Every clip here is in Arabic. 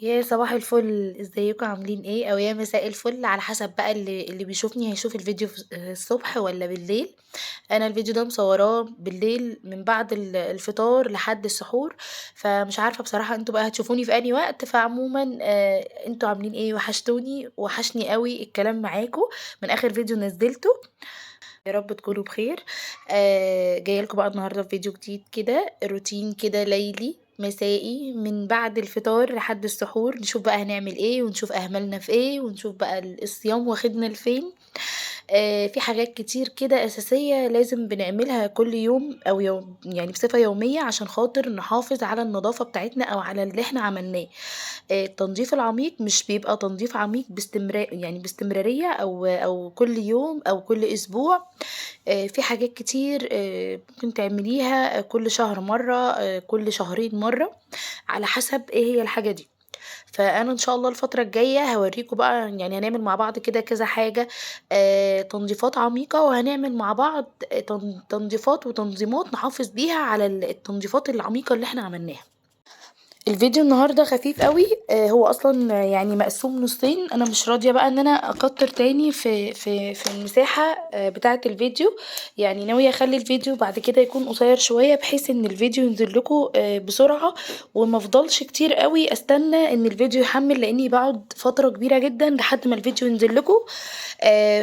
يا صباح الفل، ازيكم عاملين ايه؟ او يا مساء الفل، على حسب بقى اللي بيشوفني هيشوف الفيديو الصبح ولا بالليل. انا الفيديو ده مصوراه بالليل من بعد الفطار لحد السحور. فمش عارفة بصراحة انتوا بقى هتشوفوني في اي وقت. فعموما انتوا عاملين ايه؟ وحشتوني وحشني قوي الكلام معاكم من اخر فيديو نزلته. يا رب تكونوا بخير. جايه لكم بقى النهارده في فيديو جديد كده، روتين كده ليلي مسائي من بعد الفطار لحد السحور، نشوف بقى هنعمل ايه ونشوف اهملنا في ايه ونشوف بقى الصيام واخدنا لفين. في حاجات كتير كده أساسية لازم بنعملها كل يوم أو يوم، يعني بصفة يومية عشان خاطر نحافظ على النظافة بتاعتنا أو على اللي احنا عملناه. التنظيف العميق مش بيبقى تنظيف عميق باستمرار، يعني باستمرارية أو كل يوم أو كل أسبوع. في حاجات كتير ممكن تعمليها كل شهر مرة، كل شهرين مرة، على حسب ايه هي الحاجة دي. فانا ان شاء الله الفتره الجايه هوريكم بقى، يعني هنعمل مع بعض كده كذا حاجه، تنظيفات عميقه، وهنعمل مع بعض تنظيفات وتنظيمات نحافظ بيها على التنظيفات العميقه اللي احنا عملناها. الفيديو النهارده خفيف قوي. هو اصلا يعني مقسوم نصين، انا مش راضيه بقى ان انا اكتر تاني في المساحه بتاعه الفيديو. يعني ناويه اخلي الفيديو بعد كده يكون قصير شويه، بحيث ان الفيديو ينزل لكم بسرعه، وما افضلش كتير قوي استنى ان الفيديو يحمل، لاني بقعد فتره كبيره جدا لحد ما الفيديو ينزل لكم.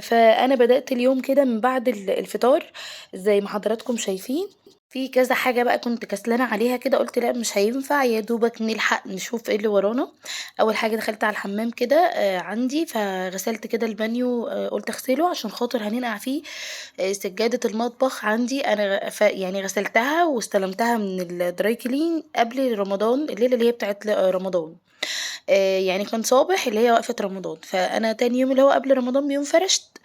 فانا بدات اليوم كده من بعد الفطار، زي ما حضراتكم شايفين. في كذا حاجة بقى كنت كسلانة عليها كده، قلت لا مش هينفع، يا دوبك نلحق نشوف ايه اللي ورانا. اول حاجة دخلت على الحمام كده عندي، فغسلت كده البانيو، قلت اغسله عشان خاطر هننقع فيه. سجادة المطبخ عندي انا يعني غسلتها واستلمتها من الدراي كلين قبل رمضان، الليلة اللي هي بتاعت رمضان. يعني كان صابح اللي هي وقفة رمضان، فانا تاني يوم اللي هو قبل رمضان بيوم فرشت.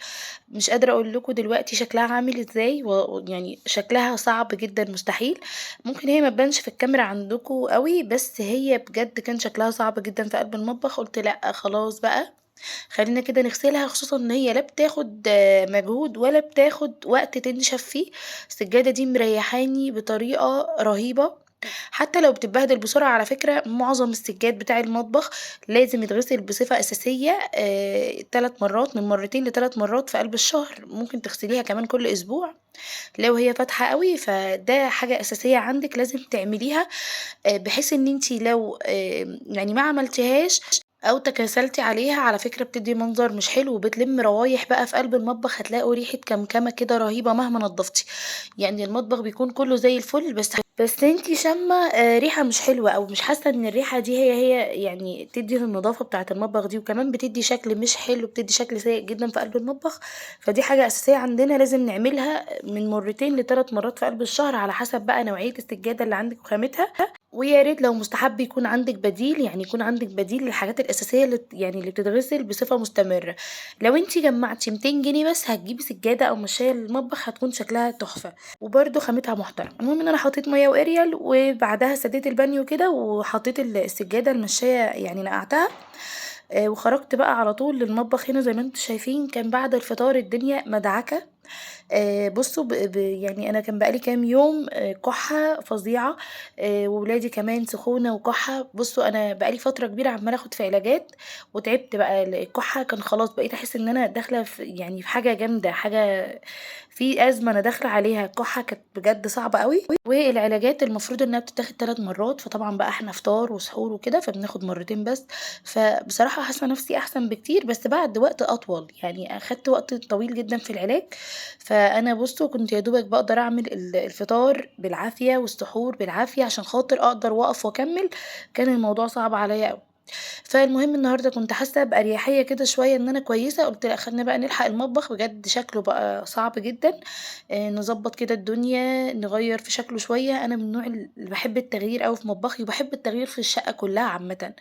مش قادرة اقول لكم دلوقتي شكلها عامل ازاي، يعني شكلها صعب جدا مستحيل. ممكن هي ما تبانش في الكاميرا عندكم قوي، بس هي بجد كان شكلها صعب جدا في قلب المطبخ. قلت لا خلاص بقى، خلينا كده نغسلها، خصوصا ان هي لا بتاخد مجهود ولا بتاخد وقت تنشف فيه. السجادة دي مريحاني بطريقة رهيبة. حتى لو بتتبهدل بسرعة، على فكرة معظم السجاد بتاع المطبخ لازم يتغسل بصفة أساسية 3 مرات، من مرتين ل3 مرات في قلب الشهر، ممكن تغسليها كمان كل أسبوع. لو هي فاتحة قوي فده حاجة أساسية عندك لازم تعمليها، بحيث ان انتي لو يعني ما عملتيهاش او تكاسلتي عليها، على فكرة بتدي منظر مش حلو، وبتلم روايح بقى في قلب المطبخ، هتلاقوا ريحة كمكمة كده رهيبة مهما نضفتي. يعني المطبخ بيكون كله زي الفل، بس انتي شامة ريحة مش حلوة، او مش حاسة ان الريحة دي هي يعني تدي النظافة بتاعة المطبخ دي، وكمان بتدي شكل مش حلو، بتدي شكل سيء جدا في قلب المطبخ. فدي حاجة اساسية عندنا لازم نعملها من مرتين ل3 مرات في قلب الشهر، على حسب بقى نوعية السجادة اللي عندك وخامتها. ويا ريت لو مستحب يكون عندك بديل، يعني يكون عندك بديل للحاجات الأساسية يعني اللي بتتغسل بصفة مستمرة. لو انتي جمعتي 200 جنيه بس هتجيبي سجادة أو مشاية للمطبخ، هتكون شكلها تحفة وبرده خامتها محترم. المهم ان انا حطيت ميه واريال، وبعدها سديت البانيو كده، وحطيت السجادة المشاية يعني نقعتها. وخرجت بقى على طول للمطبخ. هنا زي ما انتم شايفين كان بعد الفطار الدنيا مدعكة. بصوا يعني انا كان بقالي كام يوم كحة فظيعة، وولادي كمان سخونة وكحة. بصوا انا بقالي فترة كبيرة عمالة اخد في علاجات، وتعبت بقى. الكحة كان خلاص بقيت احس ان انا داخلة في، يعني في حاجة جامدة، حاجة في ازمة انا داخلة عليها. الكحة كانت بجد صعبة قوي، والعلاجات المفروض انها بتتاخد 3 مرات، فطبعا بقى احنا فطار وسحور وكده فبناخد مرتين بس. فبصراحة حاسة نفسي احسن بكتير، بس بعد وقت اطول، يعني اخدت وقت طويل جدا في العلاج. فانا بصوا كنت يا دوبك بقدر اعمل الفطار بالعافيه والسحور بالعافيه عشان خاطر اقدر واقف واكمل. كان الموضوع صعب عليا قوي. فالمهم النهارده كنت حاسه باريحيه كده شويه ان انا كويسه، قلت لا خلينا بقى نلحق المطبخ، بجد شكله بقى صعب جدا. نظبط كده الدنيا، نغير في شكله شويه. انا من النوع اللي بحب التغيير قوي في مطبخي، وبحب التغيير في الشقه كلها عامه.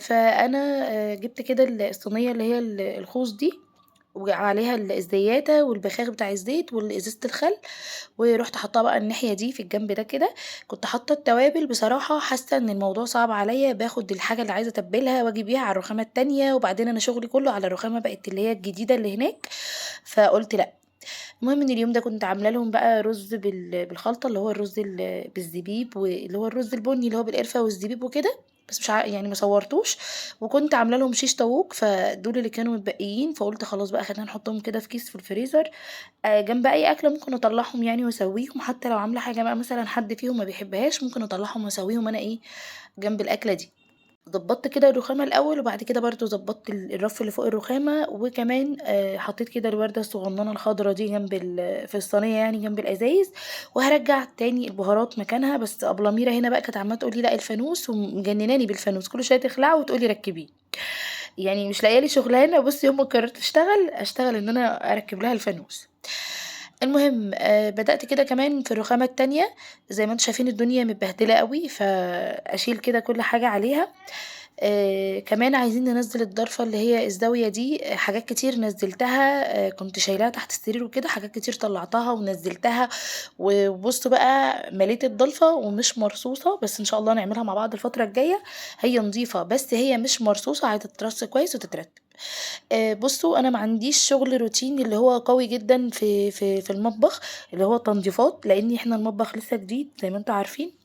فانا جبت كده الصينيه اللي هي الخوص دي، وعليها الزياتة والبخاخ بتاع الزيت وازازة الخل، ورحت حاطاها بقى الناحية دي في الجنب ده كده. كنت حاطة التوابل، بصراحة حاسة ان الموضوع صعب عليا، باخد الحاجة اللي عايزة اتبلها واجي بيها على الرخامة التانية، وبعدين انا شغلي كله على الرخامة بقت اللي هي الجديدة اللي هناك. فقلت لا. المهم ان اليوم ده كنت عامله لهم بقى رز بالخلطه، اللي هو الرز بالزبيب، واللي هو الرز البني اللي هو بالقرفه والزبيب وكده. بس مش يعني ما صورتوش. وكنت عامله لهم شيش طاووق، فدول اللي كانوا متبقيين، فقلت خلاص بقى خلينا نحطهم كده في كيس في الفريزر. جنب اي اكله ممكن اطلعهم يعني واسويهم، حتى لو عامله حاجه بقى مثلا حد فيهم ما بيحبهاش ممكن اطلعهم واسويهم انا ايه جنب الاكله دي. ضبطت كده الرخامة الأول، وبعد كده برضو ضبطت الرف اللي فوق الرخامة، وكمان حطيت كده الوردة الصغننة الخضرا دي جنب في الصينية يعني جنب الأزايز. وهرجع تاني البهارات مكانها. بس أبلة ميرا هنا بقى كانت عمالة تقولي لا الفانوس، ومجنناني بالفانوس، كل شوية تخلعه وتقولي ركبيه. يعني مش لاقيه لي شغلانه. بصي يوم ما قررت اشتغل ان انا اركب لها الفانوس. المهم بدأت كده كمان في الرخامة التانية. زي ما انتم شايفين الدنيا متبهدلة قوي، فأشيل كده كل حاجة عليها. كمان عايزين ننزل الضرفة اللي هي الزاوية دي. حاجات كتير نزلتها. كنت شايلاها تحت السرير وكده، حاجات كتير طلعتها ونزلتها. وبصوا بقى مليت الضلفة ومش مرصوصة، بس ان شاء الله نعملها مع بعض الفترة الجاية. هي نظيفة بس هي مش مرصوصة، عايزة تترص كويس وتترتب. بصوا انا ما عنديش شغل روتيني اللي هو قوي جدا في المطبخ، اللي هو تنظيفات، لان احنا المطبخ لسه جديد زي ما انتم عارفين.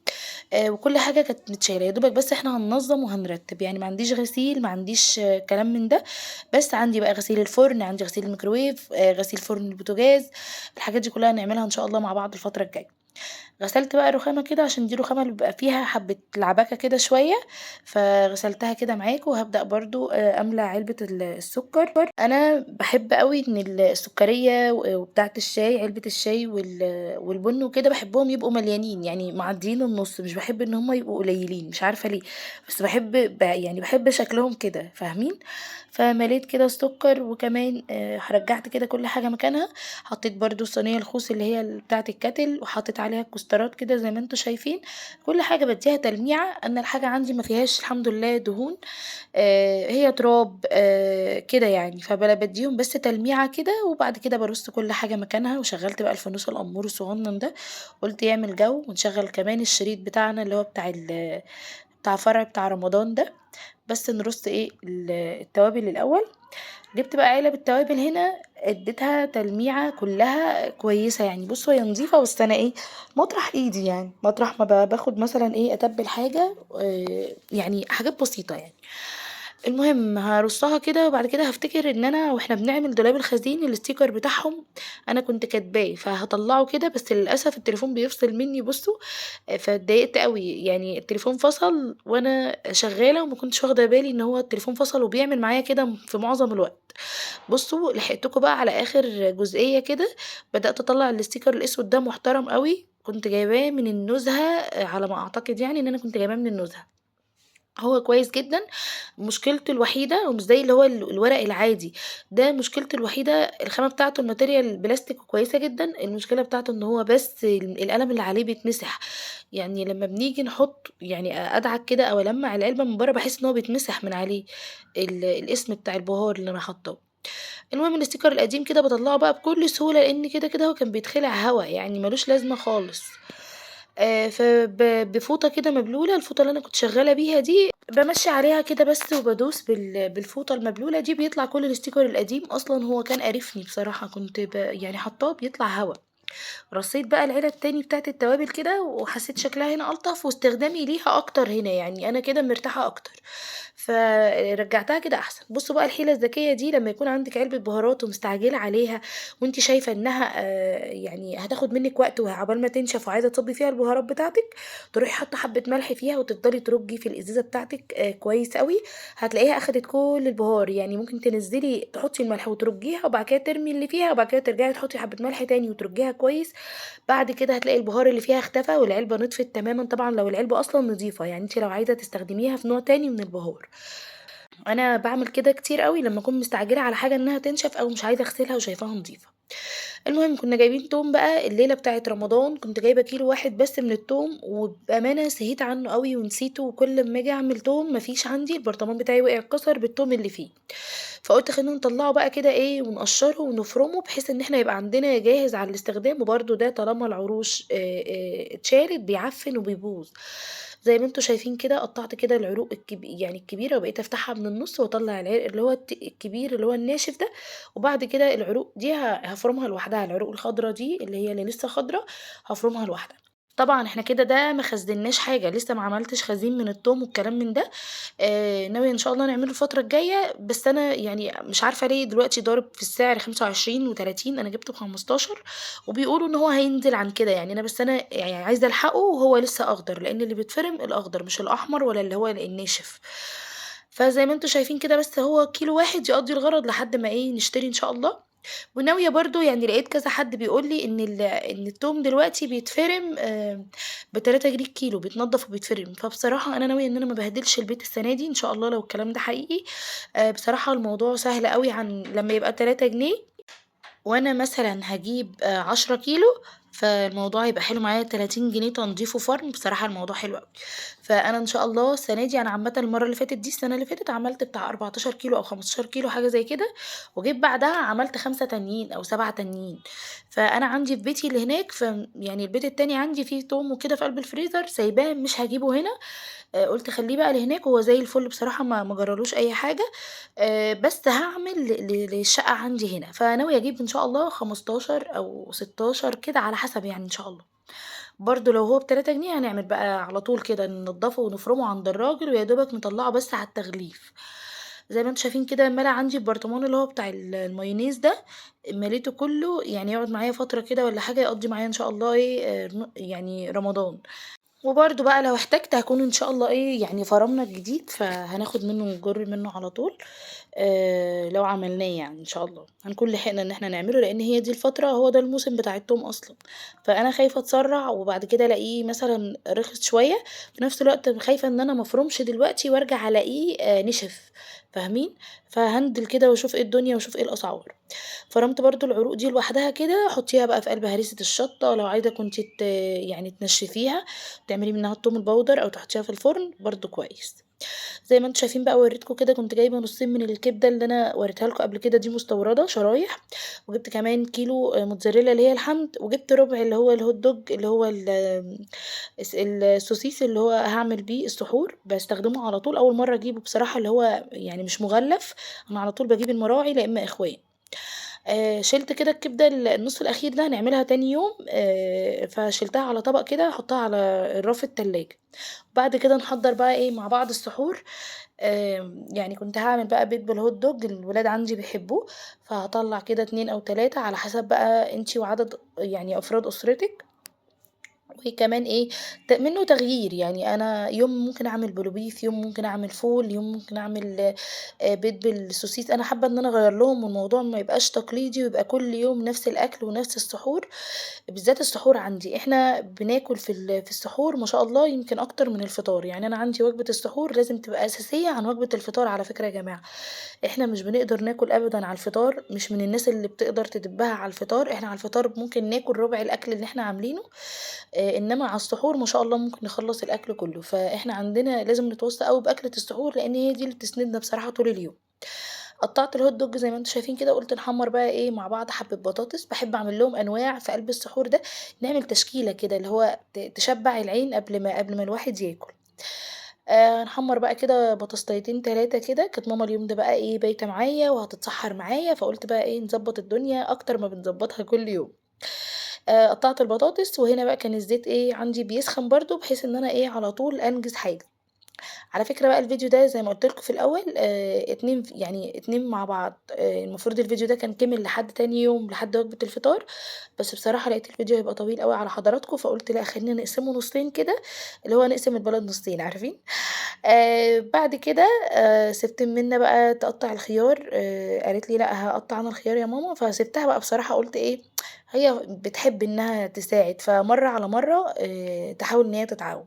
وكل حاجه كانت متشاله يا دوبك، بس احنا هننظم وهنرتب يعني. ما عنديش غسيل، ما عنديش كلام من ده. بس عندي بقى غسيل الفرن، عندي غسيل الميكروويف، غسيل فرن البوتاجاز. الحاجات دي كلها هنعملها ان شاء الله مع بعض الفتره الجايه. غسلت بقى الرخامة كده عشان دي الرخامة اللي بيبقى فيها حبة لعبكة كده شوية. فغسلتها كده معاك، وهبدأ برضو أملى علبة السكر. أنا بحب قوي إن السكرية وبتاعة الشاي، علبة الشاي والبن وكده بحبهم يبقوا مليانين يعني معديين النص، مش بحب إن هما يبقوا قليلين، مش عارفة ليه. بس بحب يعني بحب شكلهم كده، فاهمين. فمليت كده السكر، وكمان رجعت كده كل حاجة مكانها. حطيت برضو الصينية الخوص اللي هي بتاعة الكاتل، وحطيت عليها الكسترات كده زي ما انتوا شايفين. كل حاجة بديها تلميعة. انا الحاجة عندي ما فيهاش الحمد لله دهون. هي تراب كده يعني، فبديهم بس تلميعة كده، وبعد كده برص كل حاجة مكانها. وشغلت بقى الفانوس الأمور الصغنن ده، قلت يعمل جو. ونشغل كمان الشريط بتاعنا اللي هو بتاع فرع بتاع رمضان ده. بس نرص ايه التوابل الأول. جبت بقى علب التوابل هنا، اديتها تلميعة كلها كويسة يعني. بصوا هي نظيفة، بس انا ايه مطرح ايدي يعني، مطرح ما باخد مثلا ايه اتبل حاجة يعني حاجات بسيطة يعني. المهم هرصها كده، وبعد كده هفتكر ان انا واحنا بنعمل دولاب الخزين الاستيكر بتاعهم انا كنت كاتباه، فهطلعه كده. بس للاسف التليفون بيفصل مني، بصوا. فاتضايقت قوي يعني، التليفون فصل وانا شغاله وما كنتش واخده بالي ان هو التليفون فصل، وبيعمل معايا كده في معظم الوقت. بصوا لحقتكم بقى على اخر جزئيه كده. بدات اطلع الاستيكر الاسود ده محترم قوي، كنت جايباه من النزهه على ما اعتقد يعني ان انا كنت جايباه من النزهه. هو كويس جدا. مشكلته الوحيده ومش زي اللي هو الورق العادي ده، مشكلته الوحيده الخامه بتاعته الماتيريال بلاستيك كويسه جدا. المشكله بتاعته ان هو بس القلم اللي عليه بيتمسح. يعني لما بنيجي نحط يعني ادعك كده او المع العلبه من بره بحس ان هو بيتمسح من عليه الاسم بتاع البهار اللي انا حاطاه. المهم الاستيكر القديم كده بطلعه بقى بكل سهوله، لان كده كده هو كان بيتخلع هوا يعني ملوش لازمه خالص. بفوطة كده مبلولة، الفوطة اللي أنا كنت شغالة بيها دي بمشي عليها كده بس، وبدوس بالفوطة المبلولة دي بيطلع كل الاستيكر القديم. أصلا هو كان قرفني بصراحة، كنت يعني حطاه بيطلع هوا. رصيت بقى العلب تاني بتاعت التوابل كده، وحسيت شكلها هنا ألطف، واستخدامي ليها أكتر هنا يعني أنا كده مرتاحة أكتر. فرجعتها كده أحسن. بصوا بقى الحيلة الذكية دي، لما يكون عندك علبة بهارات ومستعجلة عليها، وانت شايفة انها يعني هتاخد منك وقت وعبال ما تنشف، وعايزة تصبي فيها البهارات بتاعتك، تروحي حاطة حبة ملح فيها وتفضلي ترجي في الإزازة بتاعتك كويس قوي. هتلاقيها أخدت كل البهار يعني. ممكن تنزلي تحطي الملح وترجيها، وبعد كده ترمي اللي فيها، وبعد كده ترجعي تحطي حبة ملح تاني وترجيها كويس. بعد كده هتلاقي البهار اللي فيها اختفى والعلبة نطفت تماما. طبعا لو العلبة اصلا نظيفة يعني، انت لو عايزة تستخدميها في نوع تاني من البهار. انا بعمل كده كتير قوي لما اكون مستعجلة على حاجة انها تنشف، او مش عايزة اغسلها وشايفاها نظيفة. المهم كنا جايبين توم بقى الليلة بتاعة رمضان، كنت جايبة كيلو واحد بس من التوم، وبأمانة سهيت عنه قوي ونسيته. وكل ما اجي اعمل توم مفيش عندي، البرطمان بتاعي وقع اتكسر بالتوم اللي فيه. فقلت خلينا نطلعه بقى كده ايه ونقشره ونفرمه، بحيث ان احنا يبقى عندنا جاهز على الاستخدام. وبرده ده طالما العروش اتشالت بيعفن وبيبوظ. زي ما انتوا شايفين كده قطعت كده العروق يعني الكبيرة، وبقيت افتحها من النص واطلع العرق اللي هو الكبير اللي هو الناشف ده. وبعد كده العروق دي هفرمها لوحدها، العروق الخضرا دي اللي هي اللي لسه خضرا هفرمها لوحدها. طبعًا إحنا كده ده ما خزّناش حاجة، لسه ما عملتش خزين من التوم والكلام من ده، ناوية إن شاء الله نعمله الفترة الجاية، بس أنا يعني مش عارفة ليه دلوقتي ضارب في السعر 25 و30، أنا جِبته ب15 وبيقولوا إن هو هينزل عن كده يعني، أنا يعني عايزة ألحقه وهو لسه أخضر، لإن اللي بيتفرم الأخضر مش الأحمر ولا اللي هو الناشف. فزي ما أنتم شايفين كده بس هو كيلو واحد يقضّي الغرض لحد ما نشتري إن شاء الله. وناوية برضه يعني لقيت كذا حد بيقول لي إن التوم دلوقتي بيتفرم ب3 جنيه الكيلو، بيتنضف وبيتفرم، فبصراحة أنا ناوية إن أنا ما أبهدلش البيت السنة دي إن شاء الله لو الكلام ده حقيقي. بصراحة الموضوع سهل أوي عن لمّا يبقى 3 جنيه وأنا مثلًا هاجيب 10 كيلو، فالموضوع هيبقى حلو معايا 30 جنيه تنضيف وفرم، بصراحة الموضوع حلو أوي. فأنا إن شاء الله السنة دي أنا عامةً المرّة اللي فاتت دي السنة اللي فاتت عملت بتاع 14 كيلو أو 15 كيلو حاجة زي كده، وجيت بعدها عملت 5 تانيين أو 7 تانيين. فأنا عندي في بيتي اللي هناك يعني البيت التاني عندي فيه توم وكده في قلب الفريزر سايباه مش هاجيبه هنا، قُلت خلّيه بقى لهناك وهو زي الفل بصراحة ما جرالوش أي حاجة. بس هاعمل للشقة عندي هنا، فناوية أجيب إن شاء الله 15 أو 16 كده على حسب يعني إن شاء الله. برضه لو هو ب3 جنيه هنعمل بقى على طول كده ننضّفه ونفرمه عند الراجل ويا دوبك نطلّعه بس على التغليف. زي ما أنتم شايفين كده مالي عندي البرطمان اللي هو بتاع المايونيز ده، مليته كلّه يعني يقعد معايا فترة كده والّا حاجة يقضّي معايا إن شاء الله يعني رمضان. وبرضه بقى لو احتجت هاكون إن شاء الله يعني فرمنا الجديد، فهناخد منه نجُر منه على طول. لو عملناه يعني إن شاء الله، هنكون لحقنا إن إحنا نعمله، لإن هي دي الفترة هو ده الموسم بتاع التوم أصلًا، فأنا خايفة أتسرّع وبعد كده ألاقيه مثلًا رخص شوية، في نفس الوقت خايفة إن أنا ما افرمش دلوقتي وارجع ألاقيه نشف، فاهمين؟ فهاندل كده واشوف إيه الدنيا واشوف إيه الأسعار. فرمت برضه العروق دي لوحدها كده، حطيها بقى في قلب هريسة الشطة، لو عايزة كنتِ يعني تنشفيها تعملي منها التوم البودر أو تحطيها في الفرن برضه كويس. زي ما أنتم شايفين بقى وريتكم كده كنت جايبة نصين من الكبدة اللي أنا وريتها لكم قبل كده دي مستوردة شرايح، وجبت كمان كيلو موتزاريلا اللي هي الحمد، وجبت ربع اللي هو الهوت دوج اللي هو السوسيس اللي هو هاعمل بيه السحور، باستخدمه على طول، أول مرة أجيبه بصراحة اللي هو يعني مش مغلف، أنا على طول باجيب المراعي لا إما إخوان. شِلت كده الكبدة النُص الأخير ده هنعملها تاني يوم، فشِلتها على طبق كده أحطها على رَف التلاجة، وبعد كده نحضّر بقى مع بعض السحور. يعني كنت هاعمل بقى بيض بالhot dog الولاد عندي بيحبوه، فهاطلّع كده 2 أو 3 على حسب بقى أنتِ وعدد يعني أفراد أسرتِك. وكمان منّه تغيير، يعني أنا يوم ممكن أعمل بلوبيف، يوم ممكن أعمل فول، يوم ممكن أعمل بيض بالسوسيس، أنا حابة إن أنا أغيّر لهم والموضوع ما يبقاش تقليدي ويبقى كل يوم نفس الأكل ونفس السحور، بالذات السحور عندي، إحنا بناكل في السحور ما شاء الله يمكن أكتر من الفطار، يعني أنا عندي وجبة السحور لازم تبقى أساسية عن وجبة الفطار على فكرة يا جماعة، إحنا مش بنقدر ناكل أبدًا على الفطار، مش من الناس اللي بتقدر تدبّها على الفطار، إحنا على الفطار ممكن ناكل ربع الأكل اللي إحنا عاملينه، إنما على السحور ما شاء الله ممكن نخلّص الأكل كلّه، فإحنا عندنا لازم نتوصّى أوي بأكلة السحور، لإن هي دي اللي بتسندنا بصراحة طول اليوم. قطّعت الhot dog زي ما أنتم شايفين كده، قُلت نحمّر بقى مع بعض حبّة بطاطس، باحب أعمل لهم أنواع في قلب السحور ده، نعمل تشكيلة كده اللي هو تشبّع العين قبل ما الواحد ياكل. نحمّر بقى كده بطاطستين 3 كده، كانت ماما اليوم ده بقى بايتة معايا وهتتسحّر معايا، فقُلت بقى نضبّط الدنيا أكتر ما بنضبّطها كل يوم. قطّعت البطاطس وهنا بقى كان الزيت عندي بيسخن برضه بحيث إن أنا على طول أنجز حاجة. على فكرة بقى الفيديو ده زي ما قُلت لكم في الأول 2 مع بعض، المفروض الفيديو ده كان كِمِل لحد تاني يوم، لحد وجبة الفطار، بس بصراحة لقيت الفيديو هيبقى طويل أوي على حضراتكم، فقُلت لأ خلّينا نقسمه نُصّين كده، اللي هو نقسم البلد نُصّين عارفين؟ بعد كده سِبت منّة بقى تقطّع الخيار، قالت لي: "لأ هاقطّع أنا الخيار يا ماما." فسِبتها بقى بصراحة قُلت هي بتحب إنها تساعد، فمَرّة على مَرّة تحاول إن هي تتعوّد.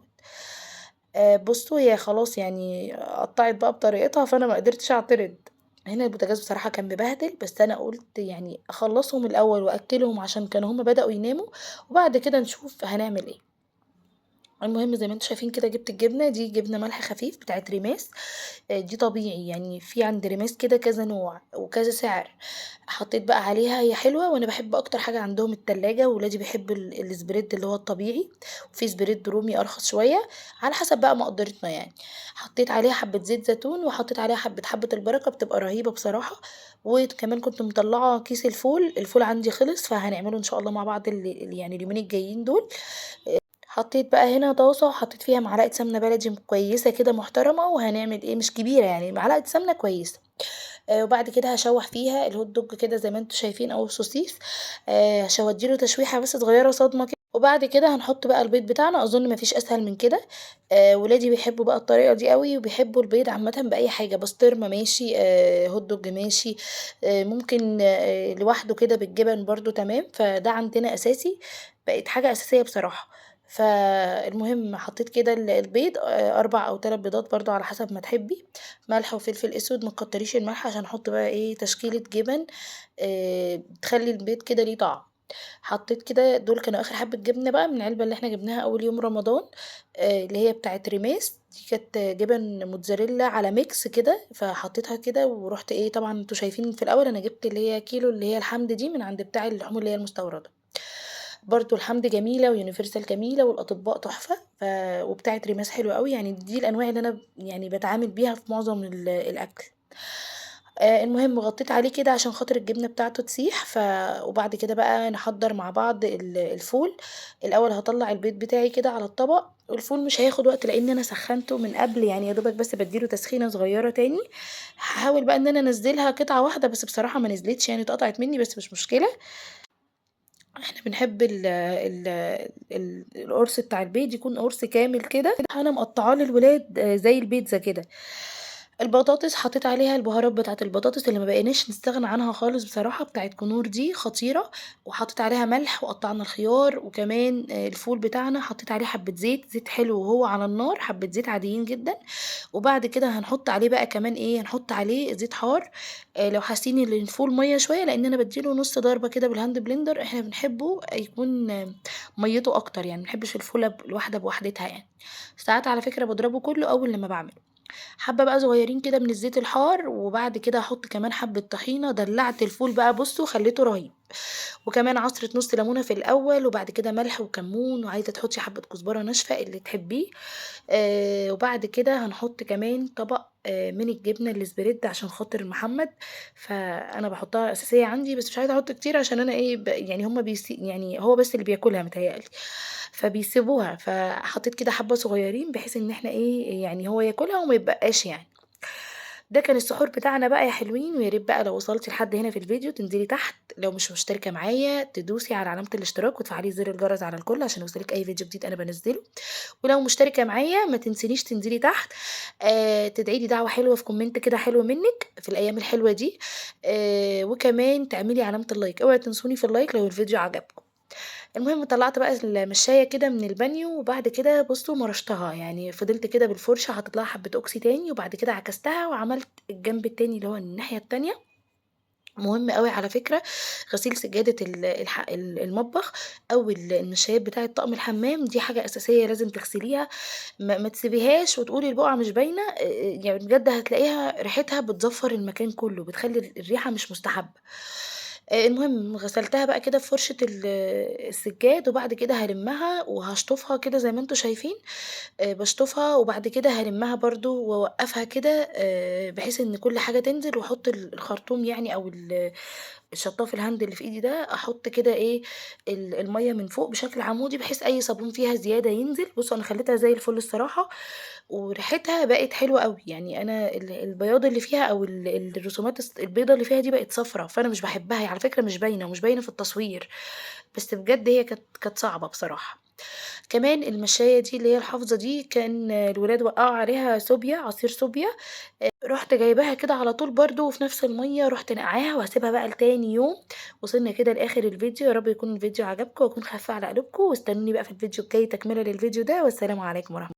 بُصّوا هي خلاص يعني قطّعت بقى بطريقتها، فأنا ما قدرتش أعترض. هنا البوتاجاز بصراحة كان مبهدل، بس أنا قُلت يعني أخلّصهم الأول وأأكّلهم عشان كانوا هُم بدأوا يناموا، وبعد كده نشوف هنعمل إيه. المهم زي ما أنتم شايفين كده جِبت الجبنة، دي جبنة ملح خفيف بتاعة ريماس، دي طبيعي، يعني في عند ريماس كده كذا نوع وكذا سعر، حطيت بقى عليها هي حلوة وأنا باحب أكتر حاجة عندهم التلاجة، وولادي بيحبوا السبريد اللي هو الطبيعي، وفي سبريد رومي أرخص شوية، على حسب بقى مقدرتنا يعني، حطيت عليها حبة زيت زيتون وحطيت عليها حبة البركة بتبقى رهيبة بصراحة، وكمان كنت مطلعة كيس الفول عندي خلص فهنعمله إن شاء الله مع بعض يعني اليومين الجايين دول. حطيت بقى هنا طاسة وحطيت فيها معلقة سمنة بلدي كويسة كده محترمة، وهنعمل ايه مش كبيرة يعني معلقة سمنة كويسة. وبعد كده هاشوّح فيها الهوت دوج كده زي ما أنتم شايفين أو السوسيس، هادّي له تشويحة بس صغيّرة صدمة كده، وبعد كده هنحط بقى البيض بتاعنا، أظن ما فيش أسهل من كده. ولادي بيحبوا بقى الطريقة دي أوي، وبيحبوا البيض عامةً بأي حاجة، بسطرمة ماشي، هوت دوج ماشي، ممكن لوحده كده بالجبن برضه تمام، فده عندنا أساسي، بقت حاجة أساسية بصراحة. فالمهم حطيت كده البيض 4 أو 3 بيضات برضه على حسب ما تحبي، ملح وفلفل أسود، ما تكتريش الملح عشان أحط بقى إيه تشكيلة جبن بتخلّي البيض كده ليه طعم. حطيت كده دول كانوا آخر حبة جبنة بقى من العلبة اللي إحنا جبناها أول يوم رمضان، اللي هي بتاعة ريماس، دي كانت جبن موتزاريلا على ميكس كده، فحطيتها كده ورُحت إيه طبعًا أنتم شايفين في الأول أنا جبت اللي هي كيلو اللي هي الحمد دي من عند بتاع اللحوم اللي هي المستوردة. برضه الحمد جميلة ويونيفرسال جميلة والأطباء تحفة، وبتاعة ريماس حلوة أوي، يعني دي الأنواع اللي أنا يعني باتعامل بيها في معظم الأكل. المهم غطيت عليه كده عشان خاطر الجبنة بتاعته تسيح، وبعد كده بقى نحضّر مع بعض الفول. الأول هاطلّع البيض بتاعي كده على الطبق، والفول مش هياخد وقت لإن أنا سخّنته من قبل، يعني يا دوبك بس بادّي له تسخينة صغيرة تاني. هاحاول بقى إن أنا أنزّلها قطعة واحدة، بس بصراحة ما نزلتش يعني اتقطعت منّي بس مش مشكلة. إحنا بنحب القرص بتاع البيض يكون قرص كامل كده، أنا مقطّعاه للولاد زي البيتزا كده. البطاطس حطيت عليها البهارات بتاعة البطاطس اللي ما بقيناش نستغنى عنها خالص بصراحة، بتاعة كنور دي خطيرة، وحطيت عليها ملح وقطّعنا الخيار، وكمان الفول بتاعنا حطيت عليه حبّة زيت، زيت حلو وهو على النار، حبّة زيت عاديين جدًا. وبعد كده هنحط عليه بقى كمان إيه، هنحط عليه زيت حار. لو حاسين إن الفول مَيّة شوية لإن أنا بادّي له نُص ضربة كده بالهاند بلندر، إحنا بنحبه يكون مَيّته أكتر، يعني ما بنحبش الفولة الواحدة بوحدتها يعني. ساعات على فكرة باضربه كلّه أول لمّا باعمله. حبّة بقى صغيّرين كده من الزيت الحار، وبعد كده هاحط كمان حبّة طحينة، دلّعت الفول بقى بُصّوا خلّيته رهيب. وكمان عصرة نُص ليمونة في الأول، وبعد كده ملح وكمون، وعايزة تحطّي حبّة كزبرة ناشفة اللي تحبيه. وبعد كده هنحط كمان طبق من الجبنة الspread عشان خاطر محمد، فأنا باحطها أساسية عندي، بس مش عايزة أحط كتير عشان أنا إيه يعني هُم يعني هو بس اللي بياكلها متهيأ لي، فبيسيبوها، فحطيت كده حبّة صغيّرين بحيث إن إحنا إيه، يعني هو ياكلها وما يتبقاش يعني. ده كان السحور بتاعنا بقى يا حلوين، ويا ريت بقى لو وصلتِ لحد هنا في الفيديو تنزلي تحت، لو مش مشتركة معايا تدوسي على علامة الاشتراك وتفعلي زر الجرس على الكل عشان يوصلِك أي فيديو جديد أنا بانزّله. ولو مشتركة معايا ما تنسينيش تنزلي تحت تدعي لي دعوة حلوة في كومنت كده حلو منِّك في الأيام الحلوة دي. وكمان تعملي علامة اللايك، اوعوا تنسوني في اللايك لو الفيديو عجبكم. المهم طلّعت بقى المشّاية كده من البانيو، وبعد كده بُصّوا مرشتها، يعني فضلت كده بالفرشة حطيت لها حبّة أوكسي تاني، وبعد كده عكستها وعملت الجنب التاني اللي هو الناحية التانية. مهم أوي على فكرة غسيل سجادة المطبخ أو المشّايات بتاعة طقم الحمام، دي حاجة أساسية لازم تغسليها، ما تسيبيهاش وتقولي البقعة مش باينة، يعني بجد هتلاقيها ريحتها بتزفّر المكان كلّه، بتخلّي الريحة مش مستحبة. المهم غسلتها بقى كده بفرشة السجاد، وبعد كده هالمّها وهاشطفها كده زي ما أنتم شايفين. باشطفها وبعد كده هالمّها برضه وأوقّفها كده بحيث إن كل حاجة تنزل، وأحط الخرطوم يعني أو الشطاف الهاند اللي في إيدي ده، أحط كده إيه المَيّة من فوق بشكل عمودي بحيث أي صابون فيها زيادة ينزل. بُصّوا أنا خلّيتها زي الفل الصراحة، وريحتها بقت حلوة أوي، يعني أنا البياض اللي فيها أو الرسومات البيضا اللي فيها دي بقت صفرا، فأنا مش باحبها، هي على فكرة مش باينة ومش باينة في التصوير، بس بجد هي كانت صعبة بصراحة. كمان المشاية دي اللي هي الحافظة دي كان الولاد وقعوا عليها صوبيا، عصير صوبيا، رُحت جايباها كده على طول برضه وفي نفس المَيّة رُحت ناقعاها وهاسيبها بقى لتاني يوم. وصلنا كده لآخر الفيديو، يا رب يكون الفيديو عجبكم ويكون خفيف على قلوبكم، واستنوني بقى في الفيديو الجاي تكملة للفيديو ده، والسلام عليكم ورحمة